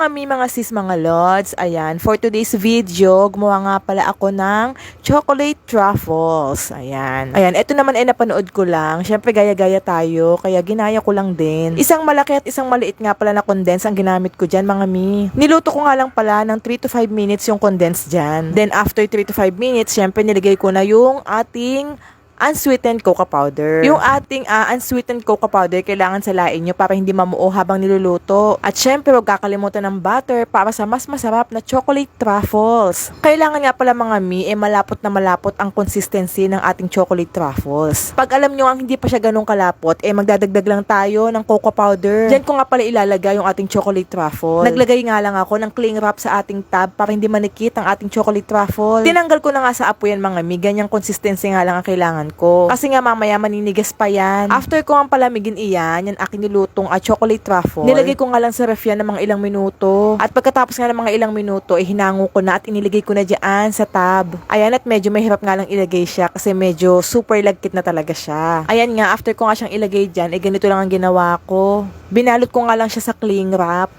mga mga sis, mga lods, ayan, for today's video, gumawa nga pala ako ng chocolate truffles. Ayan. Ayan, ito naman ay napanood ko lang. Syempre, gaya-gaya tayo, kaya ginaya ko lang din. Isang malaki at isang maliit nga pala na condense ang ginamit ko dyan, mga mi. Niluto ko nga lang pala ng 3 to 5 minutes yung condense dyan. Then, after 3 to 5 minutes, syempre, niligay ko na yung ating unsweetened cocoa powder. Yung ating unsweetened cocoa powder, kailangan salain nyo para hindi mamuo habang niluluto. At syempre, huwag kakalimutan ng butter para sa mas masarap na chocolate truffles. Kailangan nga pala, mga mi, malapot na malapot ang consistency ng ating chocolate truffles. Pag alam nyo ang hindi pa siya ganun kalapot, magdadagdag lang tayo ng cocoa powder. Diyan ko nga pala ilalagay yung ating chocolate truffle. Naglagay nga lang ako ng cling wrap sa ating tab para hindi manikit ang ating chocolate truffle. Tinanggal ko na nga sa apoy yan, mga mi. Ganyang consistency nga lang ang kailangan ko. Kasi nga mamaya maninigas pa yan. After ko ang palamigin iyan, yan aking nilutong chocolate truffle. Nilagay ko nga lang sa ref yan ng mga ilang minuto. At pagkatapos nga ng mga ilang minuto, hinango ko na at iniligay ko na dyan sa tab. Ayan, at medyo mahirap nga lang ilagay siya kasi medyo super lagkit na talaga siya. Ayan nga, after ko nga siyang ilagay dyan, ganito lang ang ginawa ko. Binalot ko nga lang siya sa cling wrap.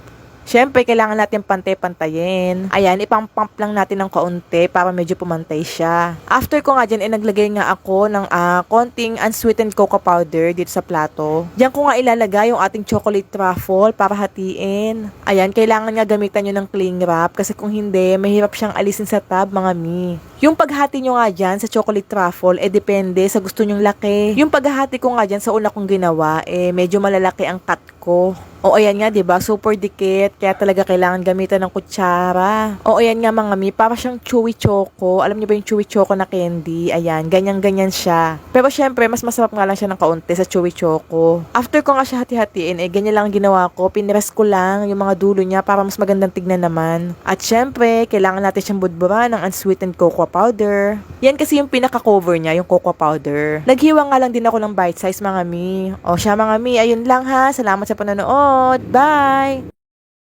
Siyempre, kailangan natin pantay-pantayin. Ayan, ipang-pump lang natin ng kaunti para medyo pumantay siya. After ko nga dyan, naglagay nga ako ng konting unsweetened cocoa powder dito sa plato. Diyan ko nga ilalagay yung ating chocolate truffle para hatiin. Ayan, kailangan nga gamitan nyo ng cling wrap kasi kung hindi, mahirap siyang alisin sa tab, mga mi. Yung paghati nyo nga dyan sa chocolate truffle, depende sa gusto nyong laki. Yung paghati ko nga dyan sa una kong ginawa, medyo malalaki ang cut ko. O ayan nga, 'di ba? Super dikit, kaya talaga kailangan gamitan ng kutsara. O ayan nga, mga mi, para siyang chewy choco. Alam niyo ba yung chewy choco na candy? Ayan, ganyan-ganyan siya. Pero syempre, mas masarap nga lang siya ng kaunti sa chewy choco. After ko nga siya hati-hatiin, ganyan lang ang ginawa ko. Pinrest ko lang yung mga dulo niya para mas magandang tignan naman. At syempre, kailangan natin siyang budburan ng unsweetened cocoa powder. Yan kasi yung pinaka-cover niya, yung cocoa powder. Naghiwa nga lang din ako ng bite size, mga mi. O siya, mga mi, ayun lang ha. Salamat sa panonood. Bye!